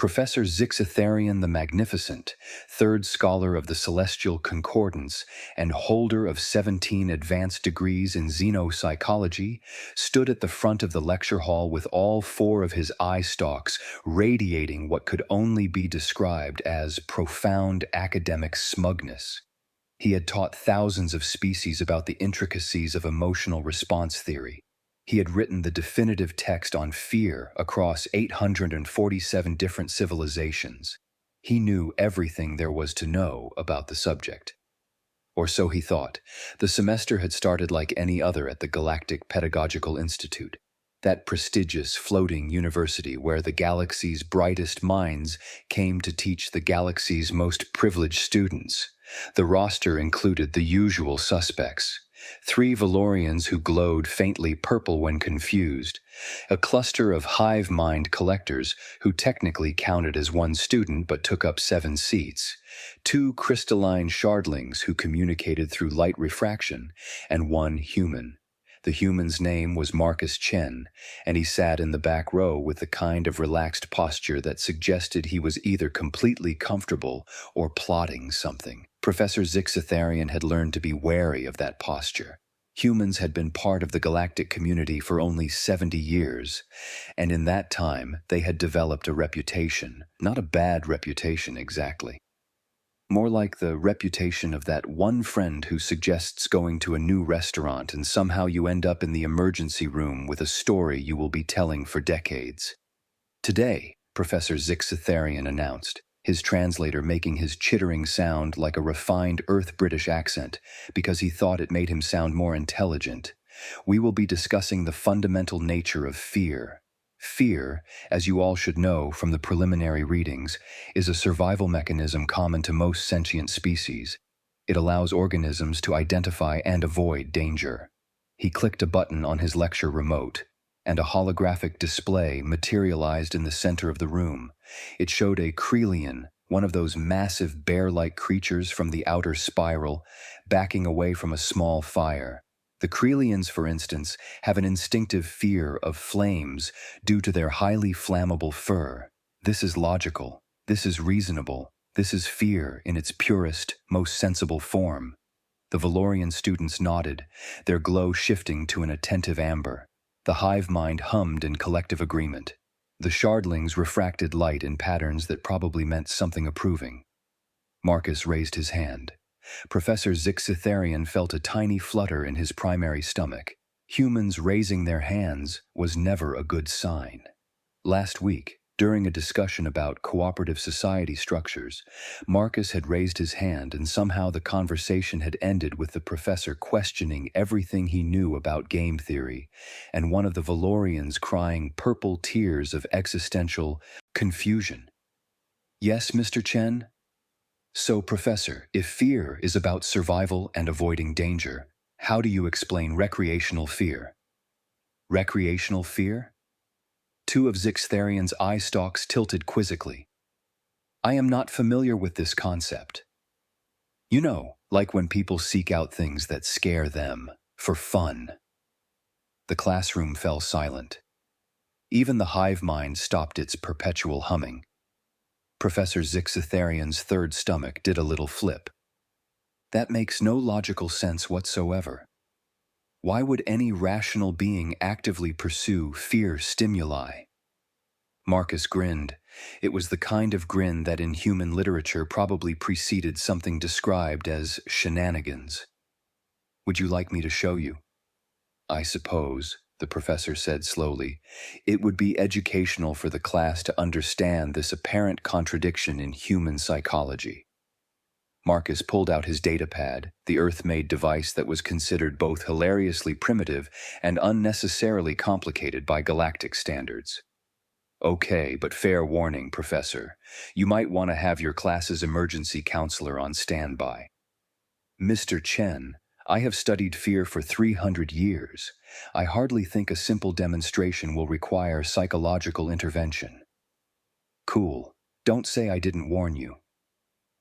Professor Zixitharion the Magnificent, third scholar of the Celestial Concordance and holder of 17 advanced degrees in xenopsychology, stood at the front of the lecture hall with all four of his eye stalks radiating what could only be described as profound academic smugness. He had taught thousands of species about the intricacies of emotional response theory. He had written the definitive text on fear across 847 different civilizations. He knew everything there was to know about the subject. Or so he thought. The semester had started like any other at the Galactic Pedagogical Institute, that prestigious floating university where the galaxy's brightest minds came to teach the galaxy's most privileged students. The roster included the usual suspects: 3 Valorians who glowed faintly purple when confused, a cluster of hive mind collectors who technically counted as 1 student but took up 7 seats, 2 crystalline shardlings who communicated through light refraction, and 1 human. The human's name was Marcus Chen, and he sat in the back row with the kind of relaxed posture that suggested he was either completely comfortable or plotting something. Professor Zixitharion had learned to be wary of that posture. Humans had been part of the galactic community for only 70 years, and in that time they had developed a reputation, not a bad reputation exactly. More like the reputation of that one friend who suggests going to a new restaurant and somehow you end up in the emergency room with a story you will be telling for decades. Today, Professor Zixitharion announced, his translator making his chittering sound like a refined Earth-British accent because he thought it made him sound more intelligent. We will be discussing the fundamental nature of fear. Fear, as you all should know from the preliminary readings, is a survival mechanism common to most sentient species. It allows organisms to identify and avoid danger. He clicked a button on his lecture remote, and a holographic display materialized in the center of the room. It showed a Krelian, one of those massive bear-like creatures from the outer spiral, backing away from a small fire. The Krelians, for instance, have an instinctive fear of flames due to their highly flammable fur. This is logical. This is reasonable. This is fear in its purest, most sensible form. The Valorian students nodded, their glow shifting to an attentive amber. The hive mind hummed in collective agreement. The shardlings refracted light in patterns that probably meant something approving. Marcus raised his hand. Professor Zixitharion felt a tiny flutter in his primary stomach. Humans raising their hands was never a good sign. Last week, during a discussion about cooperative society structures, Marcus had raised his hand and somehow the conversation had ended with the professor questioning everything he knew about game theory, and one of the Valorians crying purple tears of existential confusion. "Yes, Mr. Chen?" "So, Professor, if fear is about survival and avoiding danger, how do you explain recreational fear?" "Recreational fear?" 2 of Zixitharion's eye stalks tilted quizzically. "I am not familiar with this concept." "You know, like when people seek out things that scare them, for fun." The classroom fell silent. Even the hive mind stopped its perpetual humming. Professor Zixitharion's third stomach did a little flip. That makes no logical sense whatsoever. Why would any rational being actively pursue fear stimuli? Marcus grinned. It was the kind of grin that in human literature probably preceded something described as shenanigans. "Would you like me to show you?" "I suppose," the professor said slowly, "it would be educational for the class to understand this apparent contradiction in human psychology." Marcus pulled out his datapad, the Earth-made device that was considered both hilariously primitive and unnecessarily complicated by galactic standards. "Okay, but fair warning, Professor. You might want to have your class's emergency counselor on standby." "Mr. Chen, I have studied fear for 300 years. I hardly think a simple demonstration will require psychological intervention." "Cool. Don't say I didn't warn you."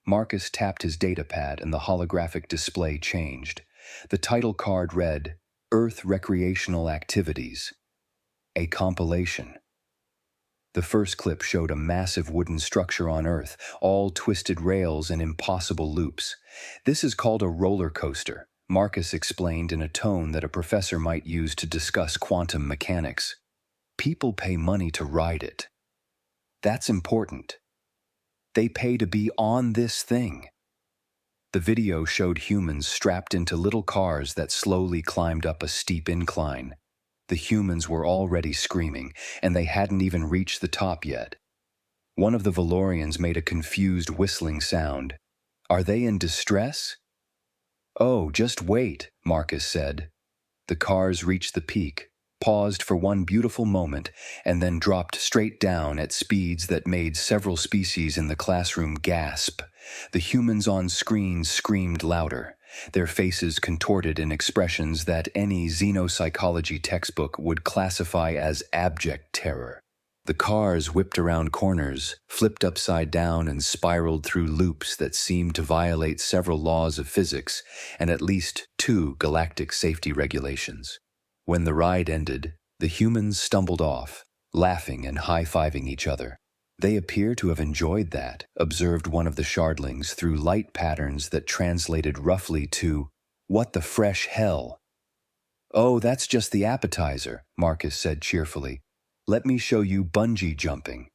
Marcus tapped his datapad and the holographic display changed. The title card read, "Earth Recreational Activities." A compilation. The first clip showed a massive wooden structure on Earth, all twisted rails and impossible loops. This is called a roller coaster, Marcus explained in a tone that a professor might use to discuss quantum mechanics. People pay money to ride it. That's important. They pay to be on this thing. The video showed humans strapped into little cars that slowly climbed up a steep incline. The humans were already screaming, and they hadn't even reached the top yet. One of the Valorians made a confused whistling sound. Are they in distress? Oh, just wait, Marcus said. The cars reached the peak, paused for one beautiful moment, and then dropped straight down at speeds that made several species in the classroom gasp. The humans on screen screamed louder, their faces contorted in expressions that any xenopsychology textbook would classify as abject terror. The cars whipped around corners, flipped upside down, and spiraled through loops that seemed to violate several laws of physics and at least 2 galactic safety regulations. When the ride ended, the humans stumbled off, laughing and high-fiving each other. They appear to have enjoyed that, observed one of the shardlings through light patterns that translated roughly to, "What the fresh hell?" "Oh, that's just the appetizer," Marcus said cheerfully. "Let me show you bungee jumping."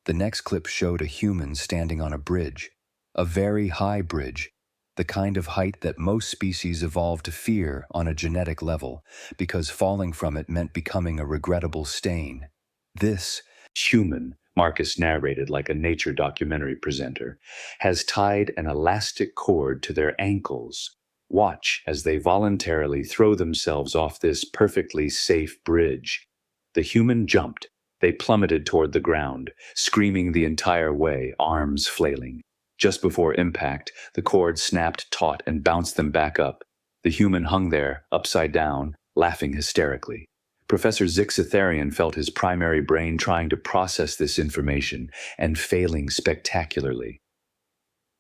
The next clip showed a human standing on a bridge, a very high bridge, the kind of height that most species evolved to fear on a genetic level, because falling from it meant becoming a regrettable stain. This human, Marcus narrated like a nature documentary presenter, has tied an elastic cord to their ankles. Watch as they voluntarily throw themselves off this perfectly safe bridge. The human jumped. They plummeted toward the ground, screaming the entire way, arms flailing. Just before impact, the cord snapped taut and bounced them back up. The human hung there, upside down, laughing hysterically. Professor Zixatherian felt his primary brain trying to process this information and failing spectacularly.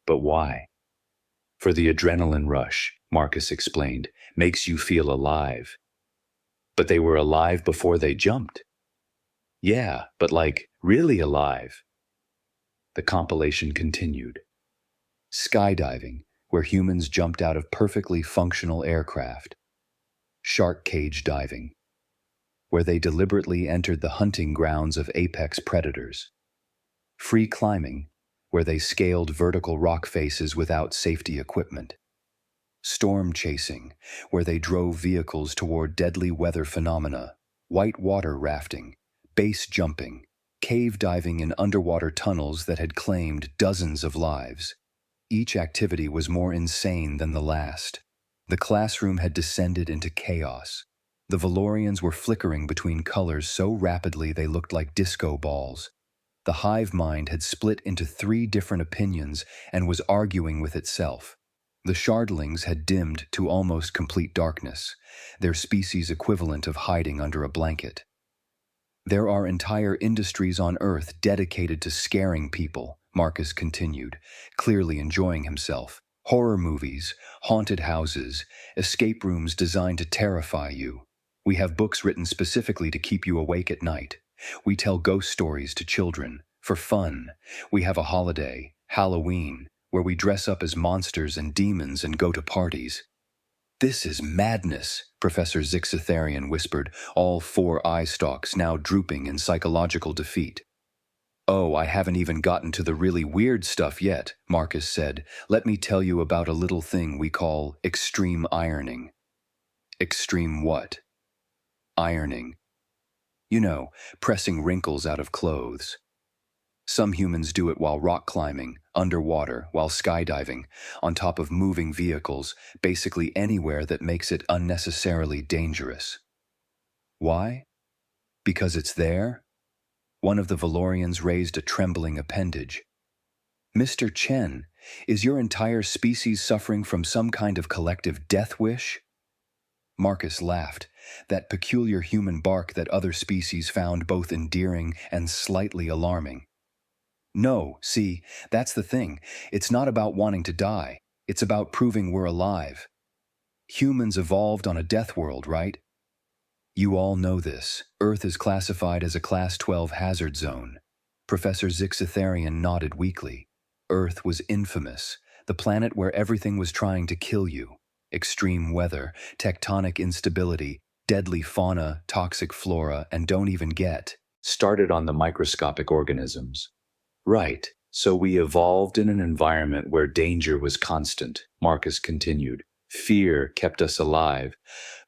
But why? For the adrenaline rush, Marcus explained, makes you feel alive. But they were alive before they jumped. Yeah, but like, really alive. The compilation continued. Skydiving, where humans jumped out of perfectly functional aircraft. Shark cage diving, where they deliberately entered the hunting grounds of apex predators. Free climbing, where they scaled vertical rock faces without safety equipment. Storm chasing, where they drove vehicles toward deadly weather phenomena. White water rafting, base jumping, cave diving in underwater tunnels that had claimed dozens of lives. Each activity was more insane than the last. The classroom had descended into chaos. The Valorians were flickering between colors so rapidly they looked like disco balls. The hive mind had split into 3 different opinions and was arguing with itself. The shardlings had dimmed to almost complete darkness, their species equivalent of hiding under a blanket. There are entire industries on Earth dedicated to scaring people, Marcus continued, clearly enjoying himself. Horror movies, haunted houses, escape rooms designed to terrify you. We have books written specifically to keep you awake at night. We tell ghost stories to children, for fun. We have a holiday, Halloween, where we dress up as monsters and demons and go to parties. This is madness, Professor Zixatherian whispered, all 4 eye stalks now drooping in psychological defeat. Oh, I haven't even gotten to the really weird stuff yet, Marcus said. Let me tell you about a little thing we call extreme ironing. Extreme what? Ironing. You know, pressing wrinkles out of clothes. Some humans do it while rock climbing, underwater, while skydiving, on top of moving vehicles, basically anywhere that makes it unnecessarily dangerous. Why? Because it's there? One of the Valorians raised a trembling appendage. Mr. Chen, is your entire species suffering from some kind of collective death wish? Marcus laughed, that peculiar human bark that other species found both endearing and slightly alarming. No, see, that's the thing. It's not about wanting to die. It's about proving we're alive. Humans evolved on a death world, right? You all know this. Earth is classified as a Class 12 hazard zone. Professor Zixitharian nodded weakly. Earth was infamous, the planet where everything was trying to kill you. Extreme weather, tectonic instability, deadly fauna, toxic flora, and don't even get started on the microscopic organisms. Right, so we evolved in an environment where danger was constant, Marcus continued. Fear kept us alive,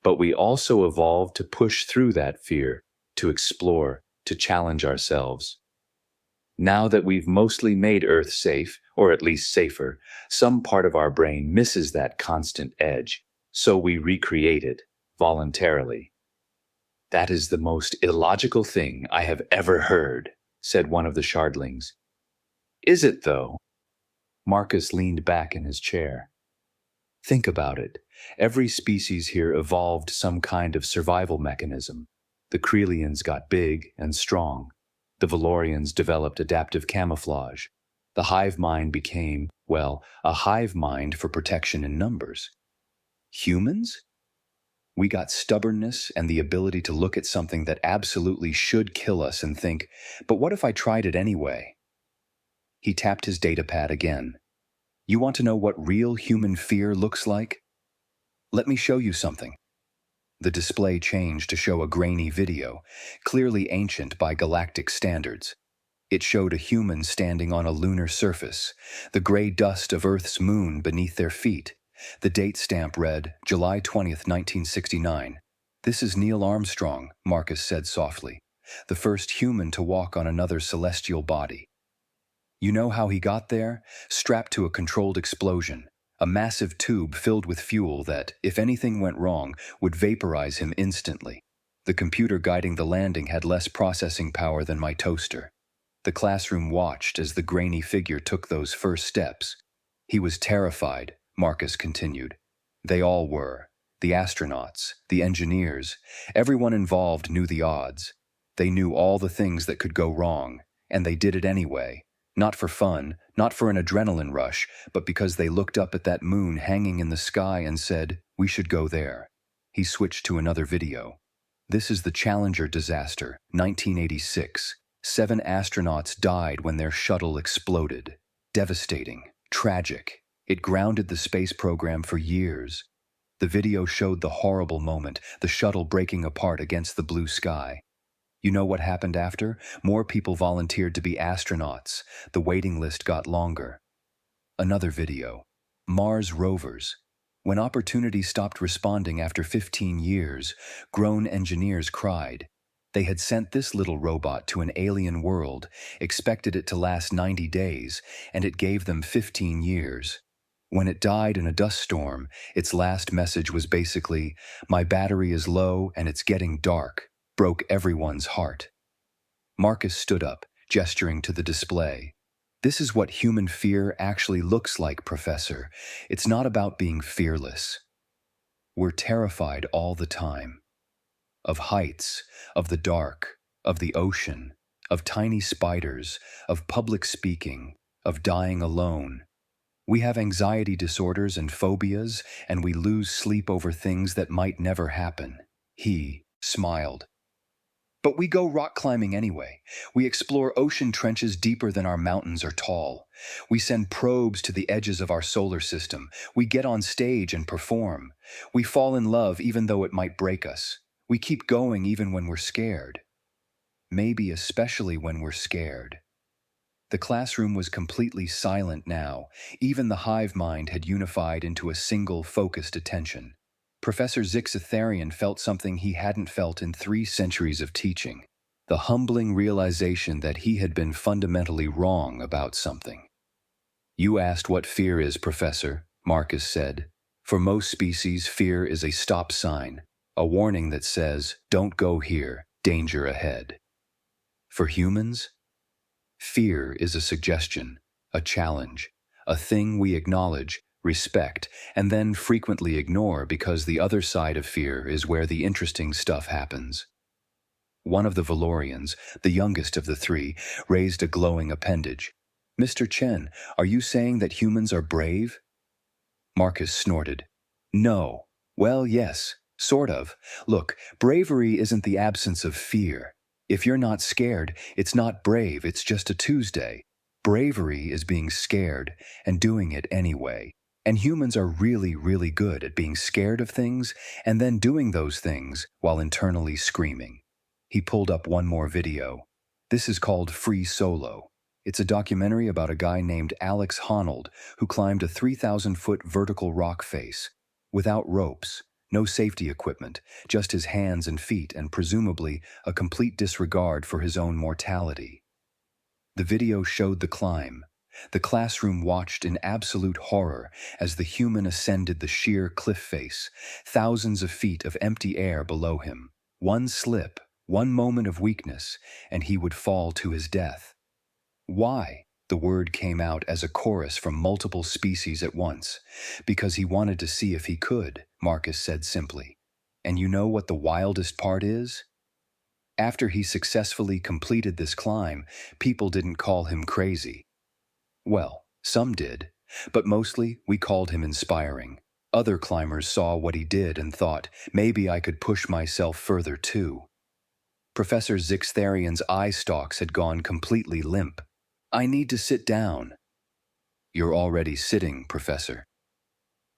but we also evolved to push through that fear, to explore, to challenge ourselves. Now that we've mostly made Earth safe, or at least safer, some part of our brain misses that constant edge, so we recreate it, voluntarily. That is the most illogical thing I have ever heard, said one of the shardlings. Is it, though? Marcus leaned back in his chair. Think about it. Every species here evolved some kind of survival mechanism. The Crelians got big and strong. The Valorians developed adaptive camouflage. The hive mind became, well, a hive mind for protection in numbers. Humans? We got stubbornness and the ability to look at something that absolutely should kill us and think, but what if I tried it anyway? He tapped his datapad again. You want to know what real human fear looks like? Let me show you something. The display changed to show a grainy video, clearly ancient by galactic standards. It showed a human standing on a lunar surface, the gray dust of Earth's moon beneath their feet. The date stamp read, July 20th, 1969. This is Neil Armstrong, Marcus said softly, the first human to walk on another celestial body. You know how he got there? Strapped to a controlled explosion, a massive tube filled with fuel that, if anything went wrong, would vaporize him instantly. The computer guiding the landing had less processing power than my toaster. The classroom watched as the grainy figure took those first steps. He was terrified, Marcus continued. They all were. The astronauts, the engineers, everyone involved knew the odds. They knew all the things that could go wrong, and they did it anyway. Not for fun, not for an adrenaline rush, but because they looked up at that moon hanging in the sky and said, we should go there. He switched to another video. This is the Challenger disaster, 1986. 7 astronauts died when their shuttle exploded. Devastating, tragic. It grounded the space program for years. The video showed the horrible moment, the shuttle breaking apart against the blue sky. You know what happened after? More people volunteered to be astronauts. The waiting list got longer. Another video. Mars rovers. When Opportunity stopped responding after 15 years, grown engineers cried. They had sent this little robot to an alien world, expected it to last 90 days, and it gave them 15 years. When it died in a dust storm, its last message was basically, my battery is low and it's getting dark. Broke everyone's heart. Marcus stood up, gesturing to the display. This is what human fear actually looks like, Professor. It's not about being fearless. We're terrified all the time. Of heights, of the dark, of the ocean, of tiny spiders, of public speaking, of dying alone. We have anxiety disorders and phobias, and we lose sleep over things that might never happen. He smiled. But we go rock climbing anyway. We explore ocean trenches deeper than our mountains are tall. We send probes to the edges of our solar system. We get on stage and perform. We fall in love even though it might break us. We keep going even when we're scared. Maybe especially when we're scared. The classroom was completely silent now. Even the hive mind had unified into a single, focused attention. Professor Zixitharian felt something he hadn't felt in 3 centuries of teaching, the humbling realization that he had been fundamentally wrong about something. You asked what fear is, Professor, Marcus said. For most species, fear is a stop sign, a warning that says, don't go here, danger ahead. For humans, fear is a suggestion, a challenge, a thing we acknowledge, respect, and then frequently ignore because the other side of fear is where the interesting stuff happens. One of the Valorians, the youngest of the 3, raised a glowing appendage. Mr. Chen, are you saying that humans are brave? Marcus snorted. No. Well, yes, Sort of. Look, bravery isn't the absence of fear. If you're not scared, it's not brave, it's just a Tuesday. Bravery is being scared and doing it anyway. And humans are really, really good at being scared of things and then doing those things while internally screaming. He pulled up one more video. This is called Free Solo. It's a documentary about a guy named Alex Honnold who climbed a 3,000-foot vertical rock face without ropes. No safety equipment, just his hands and feet, and presumably a complete disregard for his own mortality. The video showed the climb. The classroom watched in absolute horror as the human ascended the sheer cliff face, thousands of feet of empty air below him. One slip, one moment of weakness, and he would fall to his death. Why? The word came out as a chorus from multiple species at once. Because he wanted to see if he could, Marcus said simply. And you know what the wildest part is? After he successfully completed this climb, people didn't call him crazy. Well, some did, but mostly we called him inspiring. Other climbers saw what he did and thought, maybe I could push myself further too. Professor Zixtharian's eye stalks had gone completely limp. I need to sit down. You're already sitting, Professor.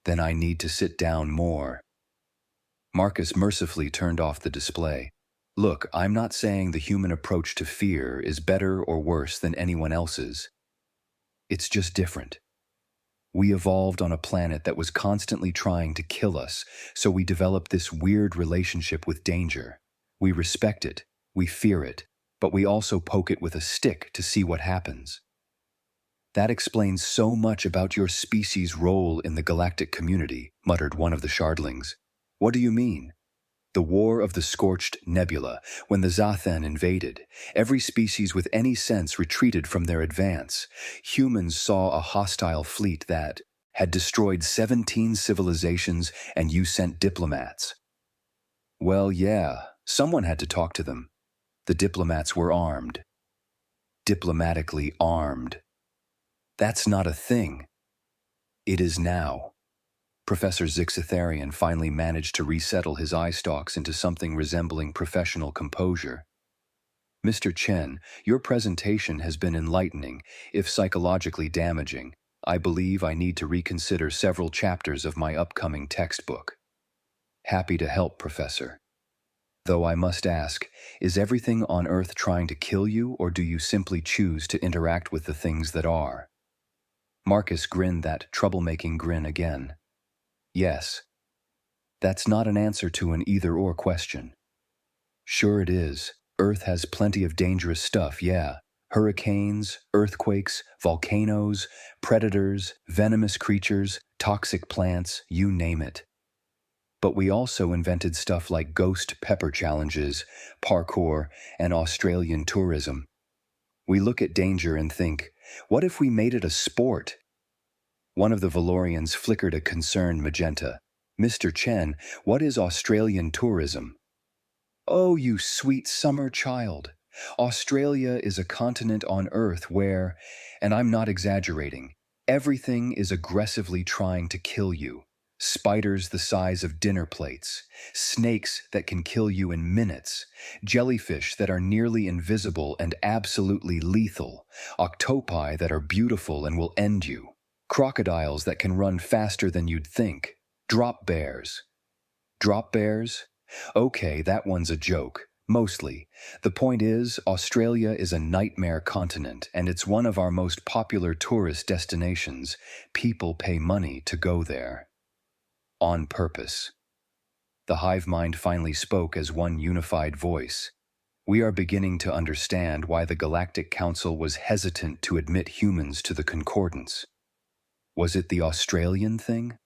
Then I need to sit down more. Marcus mercifully turned off the display. Look, I'm not saying the human approach to fear is better or worse than anyone else's. It's just different. We evolved on a planet that was constantly trying to kill us, so we developed this weird relationship with danger. We respect it, we fear it, but we also poke it with a stick to see what happens. That explains so much about your species' role in the galactic community, muttered one of the shardlings. What do you mean? The War of the Scorched Nebula, when the Zathan invaded, every species with any sense retreated from their advance. Humans saw a hostile fleet that had destroyed 17 civilizations, and you sent diplomats. Well, yeah, someone had to talk to them. The diplomats were armed. Diplomatically armed. That's not a thing. It is now. Professor Zixtharian finally managed to resettle his eye stalks into something resembling professional composure. Mr. Chen, your presentation has been enlightening, if psychologically damaging. I believe I need to reconsider several chapters of my upcoming textbook. Happy to help, Professor. Though I must ask, is everything on Earth trying to kill you, or do you simply choose to interact with the things that are? Marcus grinned that troublemaking grin again. Yes. That's not an answer to an either-or question. Sure it is. Earth has plenty of dangerous stuff, yeah. Hurricanes, earthquakes, volcanoes, predators, venomous creatures, toxic plants, you name it. But we also invented stuff like ghost pepper challenges, parkour, and Australian tourism. We look at danger and think, what if we made it a sport? One of the Valorians flickered a concerned magenta. Mr. Chen, what is Australian tourism? Oh, you sweet summer child. Australia is a continent on Earth where, and I'm not exaggerating, everything is aggressively trying to kill you. Spiders the size of dinner plates, snakes that can kill you in minutes, jellyfish that are nearly invisible and absolutely lethal, octopi that are beautiful and will end you, crocodiles that can run faster than you'd think, drop bears. Drop bears? Okay, that one's a joke. Mostly. The point is, Australia is a nightmare continent, and it's one of our most popular tourist destinations. People pay money to go there. On purpose. The hive mind finally spoke as one unified voice. We are beginning to understand why the Galactic Council was hesitant to admit humans to the Concordance. Was it the Australian thing?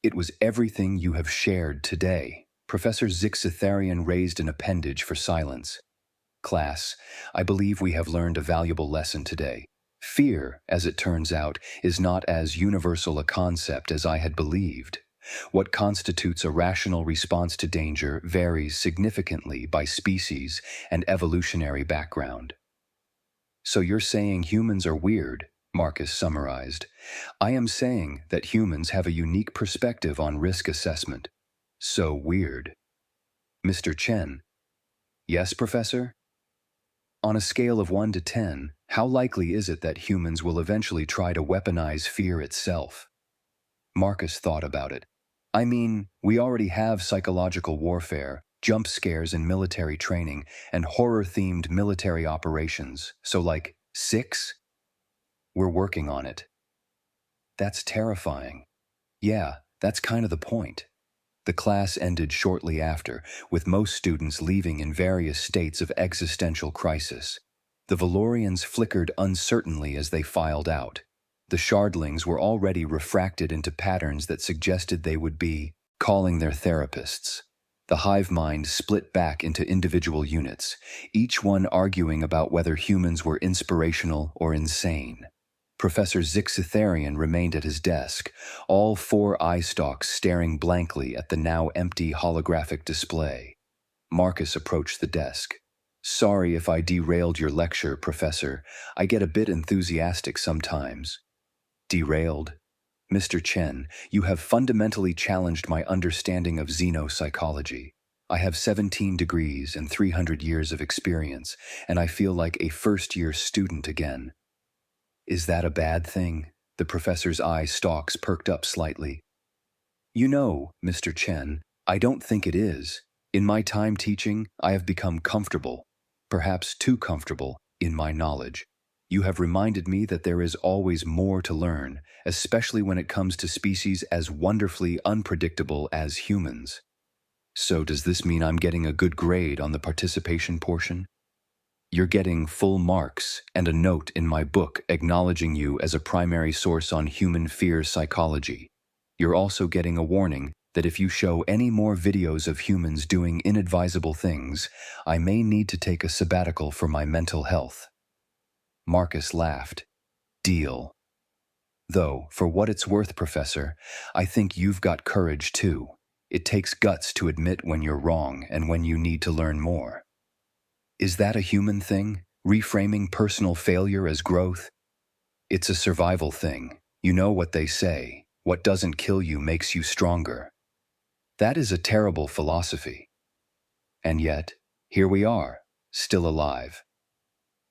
It was everything you have shared today. Professor Zixtharian raised an appendage for silence. Class, I believe we have learned a valuable lesson today. Fear, as it turns out, is not as universal a concept as I had believed. What constitutes a rational response to danger varies significantly by species and evolutionary background. So you're saying humans are weird, Marcus summarized. I am saying that humans have a unique perspective on risk assessment. So weird. Mr. Chen. Yes, Professor? On a scale of 1 to 10, how likely is it that humans will eventually try to weaponize fear itself? Marcus thought about it. I mean, we already have psychological warfare, jump scares in military training, and horror-themed military operations. So like, 6? We're working on it. That's terrifying. Yeah, that's kind of the point. The class ended shortly after, with most students leaving in various states of existential crisis. The Valorians flickered uncertainly as they filed out. The Shardlings were already refracted into patterns that suggested they would be calling their therapists. The hive mind split back into individual units, each one arguing about whether humans were inspirational or insane. Professor Zixitharian remained at his desk, all 4 eye stalks staring blankly at the now empty holographic display. Marcus approached the desk. Sorry if I derailed your lecture, Professor. I get a bit enthusiastic sometimes. Derailed? Mr. Chen, you have fundamentally challenged my understanding of xenopsychology. I have 17 degrees and 300 years of experience, and I feel like a first-year student again. Is that a bad thing? The professor's eye stalks perked up slightly. You know, Mr. Chen, I don't think it is. In my time teaching, I have become comfortable, perhaps too comfortable, in my knowledge. You have reminded me that there is always more to learn, especially when it comes to species as wonderfully unpredictable as humans. So does this mean I'm getting a good grade on the participation portion? You're getting full marks and a note in my book acknowledging you as a primary source on human fear psychology. You're also getting a warning that if you show any more videos of humans doing inadvisable things, I may need to take a sabbatical for my mental health. Marcus laughed. Deal. Though, for what it's worth, Professor, I think you've got courage too. It takes guts to admit when you're wrong and when you need to learn more. Is that a human thing? Reframing personal failure as growth? It's a survival thing. You know what they say. What doesn't kill you makes you stronger. That is a terrible philosophy. And yet, here we are, still alive.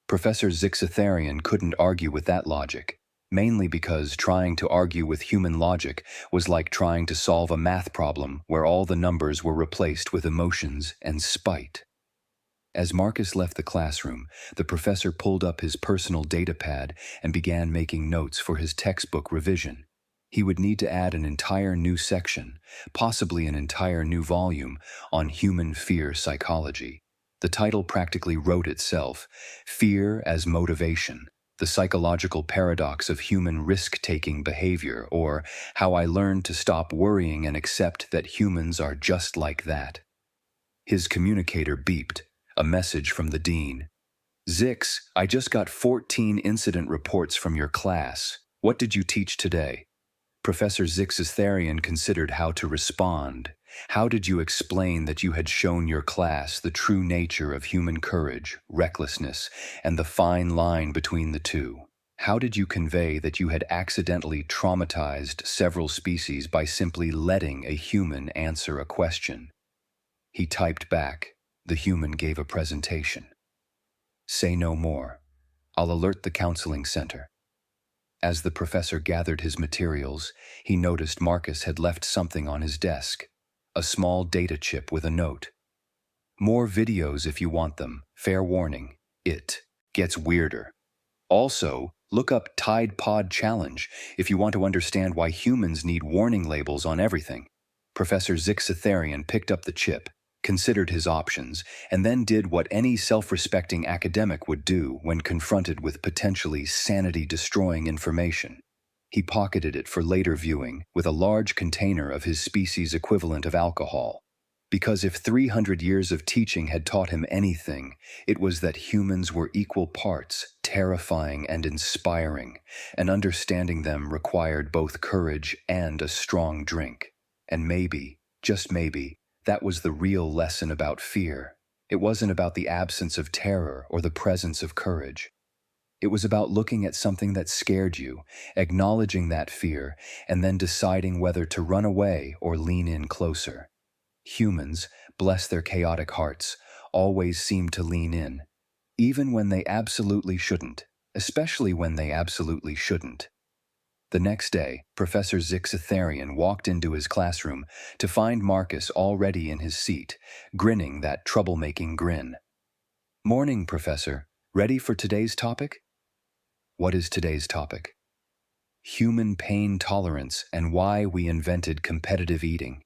Professor Zixitharian couldn't argue with that logic, mainly because trying to argue with human logic was like trying to solve a math problem where all the numbers were replaced with emotions and spite. As Marcus left the classroom, the professor pulled up his personal data pad and began making notes for his textbook revision. He would need to add an entire new section, possibly an entire new volume, on human fear psychology. The title practically wrote itself, Fear as Motivation, the Psychological Paradox of Human Risk-Taking Behavior, or How I Learned to Stop Worrying and Accept That Humans Are Just Like That. His communicator beeped. A message from the dean. Zix, I just got 14 incident reports from your class. What did you teach today? Professor Zixitharian considered how to respond. How did you explain that you had shown your class the true nature of human courage, recklessness, and the fine line between the two? How did you convey that you had accidentally traumatized several species by simply letting a human answer a question? He typed back. The human gave a presentation. Say no more. I'll alert the counseling center. As the professor gathered his materials, he noticed Marcus had left something on his desk. A small data chip with a note. More videos if you want them. Fair warning. It gets weirder. Also, look up Tide Pod Challenge if you want to understand why humans need warning labels on everything. Professor Zixitharian picked up the chip, considered his options, and then did what any self-respecting academic would do when confronted with potentially sanity-destroying information. He pocketed it for later viewing with a large container of his species' equivalent of alcohol. Because if 300 years of teaching had taught him anything, it was that humans were equal parts, terrifying and inspiring, and understanding them required both courage and a strong drink. And maybe, just maybe, that was the real lesson about fear. It wasn't about the absence of terror or the presence of courage. It was about looking at something that scared you, acknowledging that fear, and then deciding whether to run away or lean in closer. Humans, bless their chaotic hearts, always seem to lean in, even when they absolutely shouldn't, especially when they absolutely shouldn't. The next day, Professor Zixatherian walked into his classroom to find Marcus already in his seat, grinning that troublemaking grin. "Morning, Professor. Ready for today's topic?" "What is today's topic?" "Human pain tolerance and why we invented competitive eating."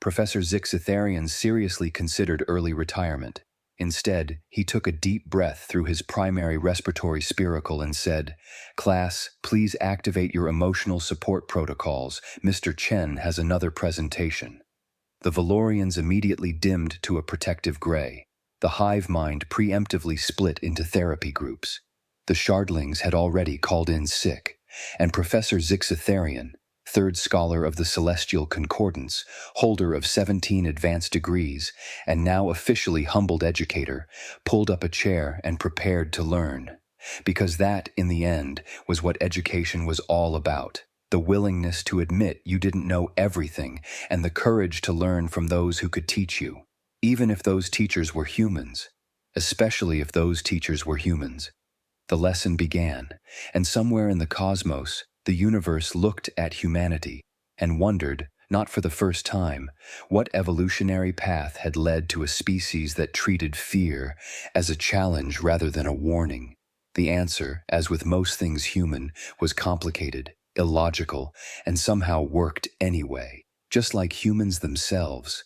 Professor Zixatherian seriously considered early retirement. Instead, he took a deep breath through his primary respiratory spiracle and said, "Class, please activate your emotional support protocols. Mr. Chen has another presentation." The Valorians immediately dimmed to a protective gray. The hive mind preemptively split into therapy groups. The Shardlings had already called in sick, and Professor Zixatherian, third scholar of the Celestial Concordance, holder of 17 advanced degrees, and now officially humbled educator, pulled up a chair and prepared to learn. Because that, in the end, was what education was all about. The willingness to admit you didn't know everything, and the courage to learn from those who could teach you, even if those teachers were humans. Especially if those teachers were humans. The lesson began, and somewhere in the cosmos, the universe looked at humanity and wondered, not for the first time, what evolutionary path had led to a species that treated fear as a challenge rather than a warning. The answer, as with most things human, was complicated, illogical, and somehow worked anyway. Just like humans themselves,